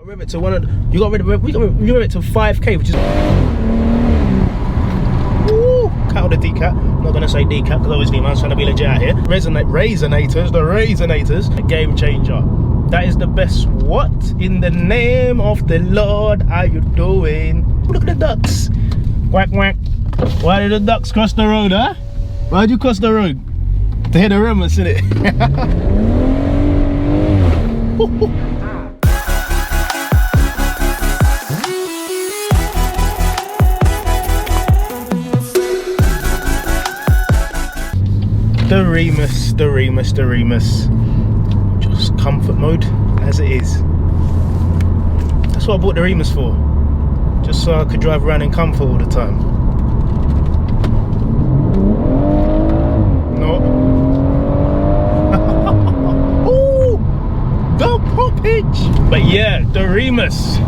rev it to you got to rev it to 5k, which is cut out the decat. I'm not gonna say decat because obviously man's trying to be legit out here. Resonators, the resonators, a game changer. That is the best. What in the name of the Lord are you doing? Look at the ducks. Quack quack. Why did the ducks cross the road, huh? Why'd you cross the road? To hit the REMUS, innit? The REMUS. Just comfort mode as it is. That's what I bought the REMUS for. Just so I could drive around in comfort all the time. No. Oh, the poppage! But yeah, the REMUS.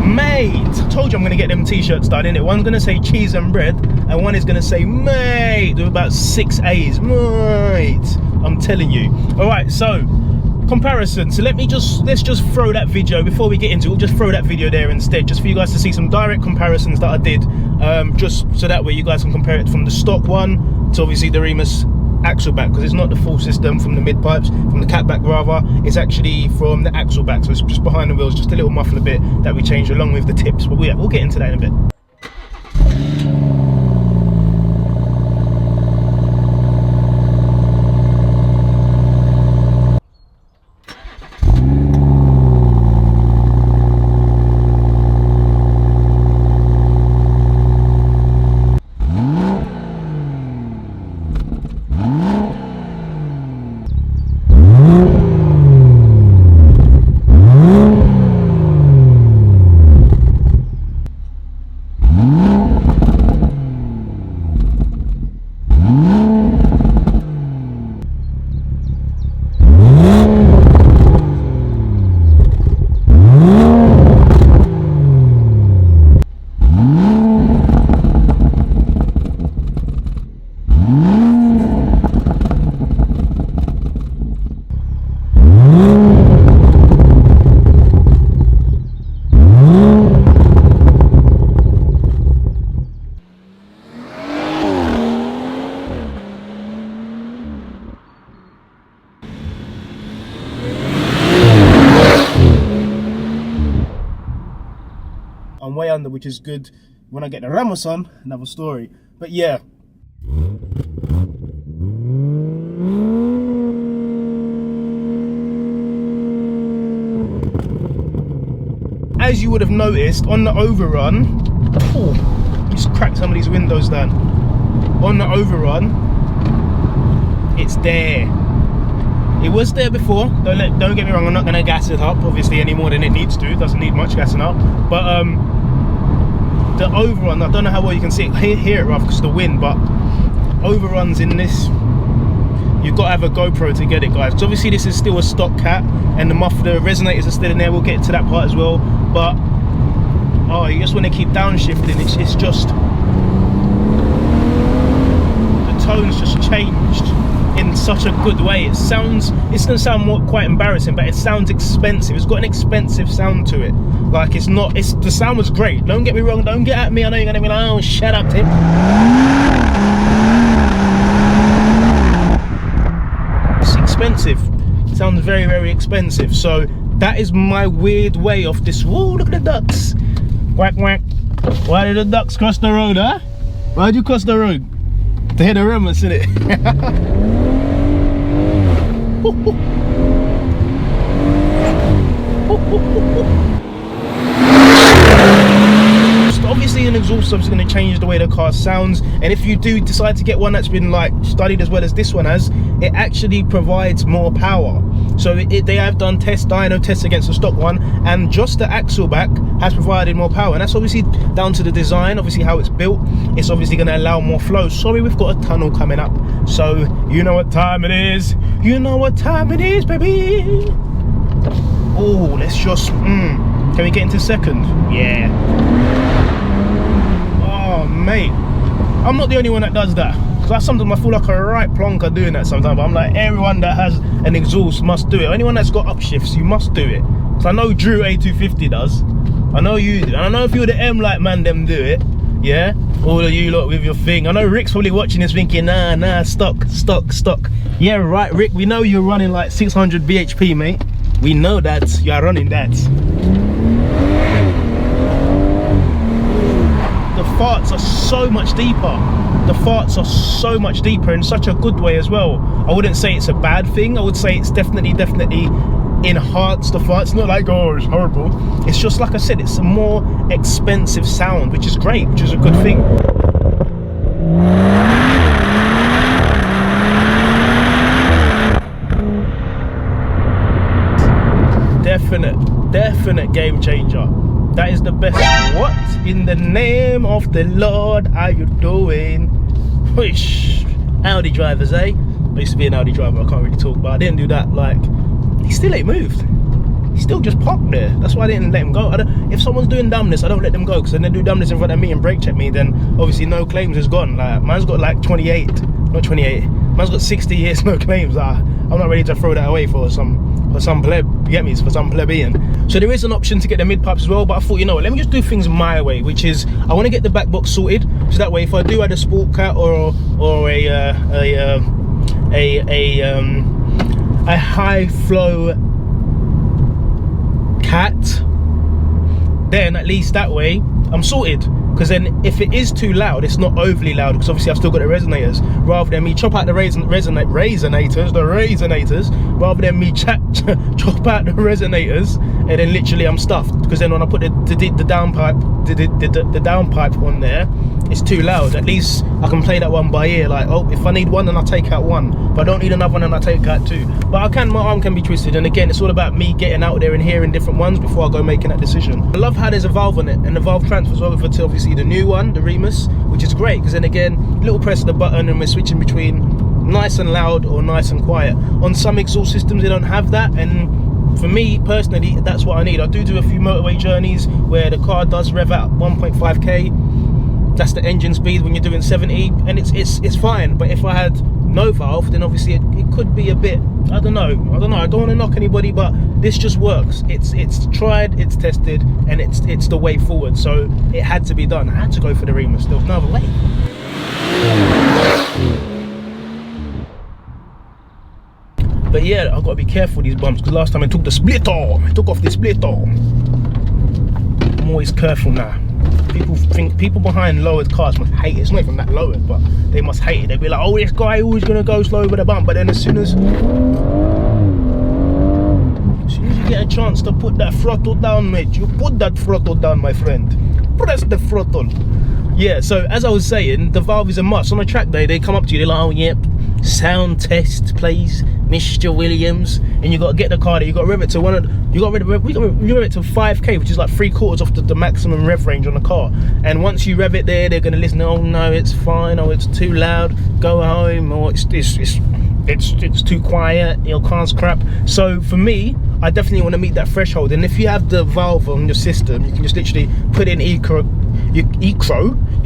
Mate, I told you I'm gonna get them t-shirts done, innit? One's gonna say cheese and bread, and one is gonna say mate with about 6 A's. Mate, I'm telling you. All right, so comparison. So let's just throw that video before we get into it. We'll just throw that video there instead, just for you guys to see some direct comparisons that I did, just so that way you guys can compare it from the stock one to obviously the REMUS axle back, because it's not the full system from the mid pipes, from the cat back rather, it's actually from the axle back, so it's just behind the wheels, just a little muffler bit that we changed along with the tips. But we'll get into that in a bit. I'm way under, which is good. When I get the REMUS on, another story. But yeah. As you would have noticed on the overrun, just crack some of these windows down. On the overrun, it's there. It was there before. Don't get me wrong. I'm not gonna gas it up, obviously, any more than it needs to. It doesn't need much gassing up. But the overrun, I don't know how well you can see it, hear it rather because of the wind. But overruns in this, you've got to have a GoPro to get it, guys. So obviously this is still a stock cat, and the muffler resonators are still in there. We'll get to that part as well. But oh, you just want to keep downshifting. It's just the tone's just changed in such a good way. It's gonna sound quite embarrassing, but it sounds expensive. It's got an expensive sound to it. Like the sound was great. Don't get me wrong. Don't get at me. I know you're gonna be like, oh, shut up, Tim. It's expensive. It sounds very, very expensive. So that is my weird way of this. Whoa, look at the ducks. Quack, quack. Why did the ducks cross the road, huh? Why'd you cross the road? To hit the REMUS, innit? Obviously an exhaust sub is going to change the way the car sounds, and if you do decide to get one that's been like studied as well as this one has, it actually provides more power. So they have done dyno tests against the stock one, and just the axle back has provided more power, and that's obviously down to the design, obviously how it's built. It's obviously going to allow more flow. Sorry, we've got a tunnel coming up, so you know what time it is. You know what time it is, baby. Oh, let's just can we get into second? Yeah. Oh mate, I'm not the only one that does that. Because sometimes I feel like a right plonker doing that sometimes, but I'm like, everyone that has an exhaust must do it. Anyone that's got upshifts, you must do it. Because I know Drew A250 does, I know you do, and I know if you're the M-Light man, them do it, yeah? All of you lot with your thing. I know Rick's probably watching this thinking, nah, stock. Yeah, right, Rick, we know you're running like 600 bhp, mate. We know that, you are running that. The farts are so much deeper. The farts are so much deeper in such a good way as well. I wouldn't say it's a bad thing. I would say it's definitely enhanced the farts. It's not like, oh, it's horrible. It's just, like I said, it's a more expensive sound, which is great, which is a good thing. Definite game changer. That is the best. What in the name of the Lord are you doing? Which Audi drivers, eh? I used to be an Audi driver, I can't really talk, but I didn't do that. Like, he still ain't moved. He's still just parked there. That's why I didn't let him go. If someone's doing dumbness, I don't let them go, because when they do dumbness in front of me and brake check me, then obviously no claims is gone. Like, man's got like 28, not 28. Man's got 60 years, no claims. I'm not ready to throw that away for some pleb, you get me, for some plebeian. So there is an option to get the mid pipes as well, but I thought, you know what, let me just do things my way, which is I want to get the back box sorted, so that way if I do add a sport cat or a high flow cat, then at least that way I'm sorted. Because then if it is too loud, it's not overly loud, because obviously I've still got the resonators, rather than me chop out the resonators, rather than me chop out the resonators and then literally I'm stuffed. Because then when I put the down pipe on there, it's too loud. At least I can play that one by ear, like, oh, if I need one then I'll take out one, if I don't need another one then I'll take out two. But my arm can be twisted, and again, it's all about me getting out there and hearing different ones before I go making that decision. I love how there's a valve on it, and the valve transfers over to obviously the new one, the REMUS, which is great, because then again, little press of the button and we're switching between nice and loud or nice and quiet. On some exhaust systems they don't have that, and for me personally, that's what I need. I do a few motorway journeys where the car does rev at 1.5k. That's the engine speed when you're doing 70, and it's fine. But if I had no valve, then obviously it could be a bit, I don't know, I don't want to knock anybody, but this just works. It's tried, it's tested, and it's the way forward. So it had to be done. I had to go for the REMUS. There was no other way. But yeah, I've got to be careful with these bumps, because last time I took off the splitter. I'm always careful now. People behind lowered cars must hate it. It's not even that lowered, but they must hate it. They'll be like, oh, this guy always gonna go slow over the bump. But then as soon as you get a chance to put that throttle down, mate, you put that throttle down, my friend. Press the throttle. Yeah, so as I was saying, the valve is a must. On a track day, they come up to you, they're like, oh, yep, sound test, please, Mr. Williams. And you got to get the car there, you got to rev it to rev it to 5k, which is like 3/4 off the maximum rev range on the car. And once you rev it there, they're going to listen, oh no, it's fine, oh, it's too loud, go home, or it's too quiet, your car's crap. So for me, I definitely want to meet that threshold. And if you have the valve on your system, you can just literally put in you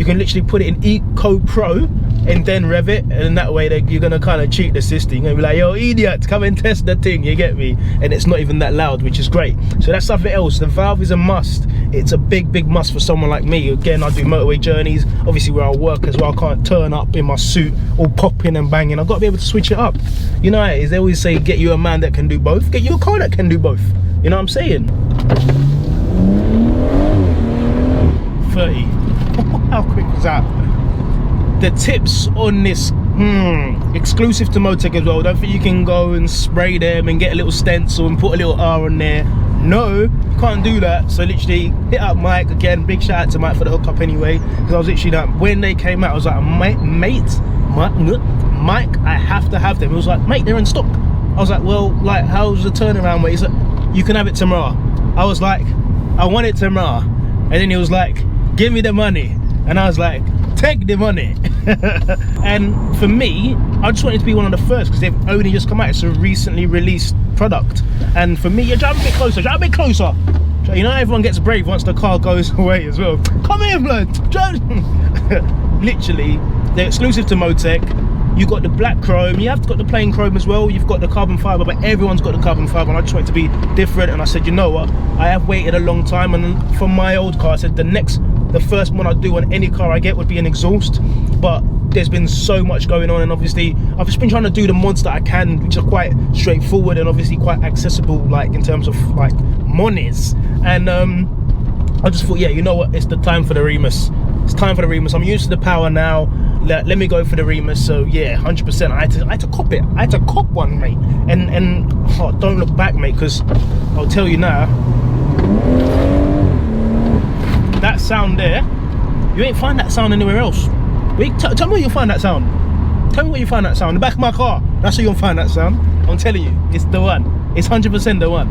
can literally put it in Eco Pro and then rev it, and that way you're gonna kind of cheat the system. You're gonna be like, yo, idiot, come and test the thing, you get me? And it's not even that loud, which is great. So that's something else. The valve is a must. It's a big must for someone like me. Again, I do motorway journeys, obviously where I work as well. I can't turn up in my suit all popping and banging. I've got to be able to switch it up. You know how it is, they always say, get you a man that can do both. Get you a car that can do both. You know what I'm saying? 30. How quick was that? The tips on this, exclusive to Motec as well. Don't think you can go and spray them and get a little stencil and put a little R on there. No, you can't do that. So literally hit up Mike again. Big shout out to Mike for the hookup anyway, because I was literally like, when they came out, I was like, Mike, I have to have them. He was like, mate, they're in stock. I was like, well, like, how's the turnaround? Where he's like, you can have it tomorrow. I was like, I want it tomorrow. And then he was like, give me the money. And I was like, take the money. And for me, I just wanted to be one of the first, because they've only just come out. It's a recently released product. And for me, you're driving a bit closer, drive a bit closer. You know, everyone gets brave once the car goes away as well. Come here, blood. Literally, they're exclusive to Motec. You've got the black chrome, you have got the plain chrome as well, you've got the carbon fiber, but everyone's got the carbon fiber, and I just want it to be different. And I said, you know what, I have waited a long time, and from my old car I said the first one I do on any car I get would be an exhaust. But there's been so much going on, and obviously I've just been trying to do the mods that I can, which are quite straightforward and obviously quite accessible, like in terms of like monies. And I just thought, yeah, you know what, it's the time for the REMUS. It's time for the REMUS. I'm used to the power now. Let me go for the REMUS. So yeah, 100%. I had to cop it. I had to cop one, mate. And oh, don't look back, mate, because I'll tell you now, that sound there, you ain't find that sound anywhere else. Wait, tell me where you'll find that sound. Tell me where you find that sound. The back of my car. That's where you'll find that sound. I'm telling you, it's the one. It's 100% the one.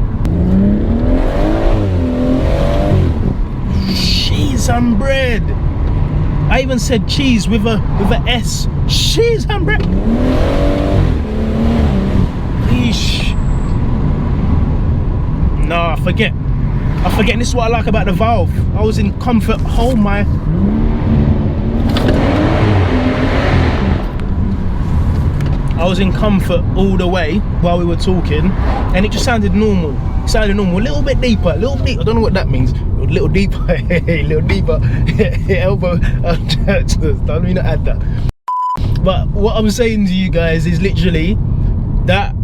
Cheese and bread. I even said cheese with a S. Cheese and bread. Eesh. Nah, I forget. And this is what I like about the valve. I was in comfort. Oh my. I was in comfort all the way while we were talking, and it just sounded normal. It sounded normal, a little bit deeper, I don't know what that means. A little deeper, a little deeper. Elbow. Don't mean to add that. But what I'm saying to you guys is literally that.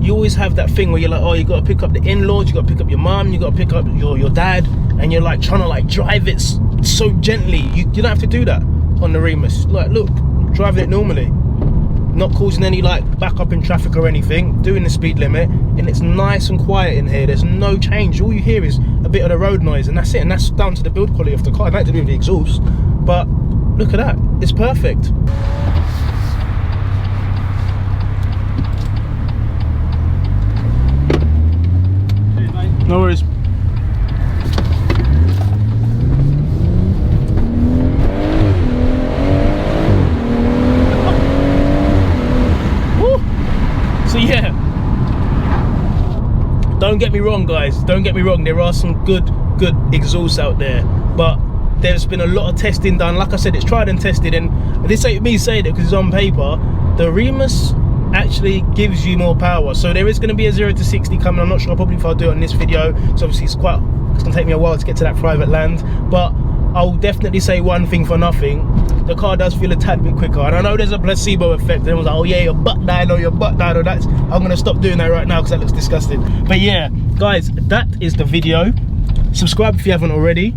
You always have that thing where you're like, oh, you gotta pick up the in-laws, you gotta pick up your mum, you gotta pick up your dad, and you're like trying to like drive it so gently. You don't have to do that on the REMUS. Like, look, driving it normally, not causing any like back up in traffic or anything, doing the speed limit, and it's nice and quiet in here. There's no change. All you hear is a bit of the road noise, and that's it. And that's down to the build quality of the car, nothing to do with the exhaust. But look at that, it's perfect. No worries. So yeah, don't get me wrong, guys, don't get me wrong, there are some good exhausts out there, but there's been a lot of testing done. Like I said, it's tried and tested, and this ain't me saying it because it's on paper. The REMUS actually gives you more power. So there is going to be a 0 to 60 coming. I'm not sure probably if I'll do it on this video, so obviously it's going to take me a while to get to that private land, but I'll definitely say one thing for nothing, the car does feel a tad bit quicker. And I know there's a placebo effect, and it was like, oh yeah, your butt dyno, that's, I'm going to stop doing that right now because that looks disgusting. But yeah, guys, that is the video. Subscribe if you haven't already,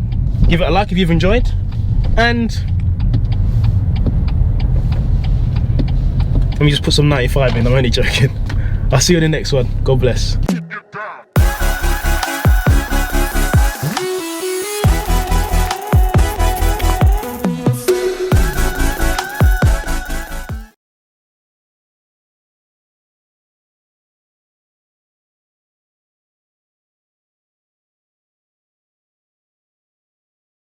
give it a like if you've enjoyed, and let me just put some 95 in, I'm only joking. I'll see you in the next one. God bless.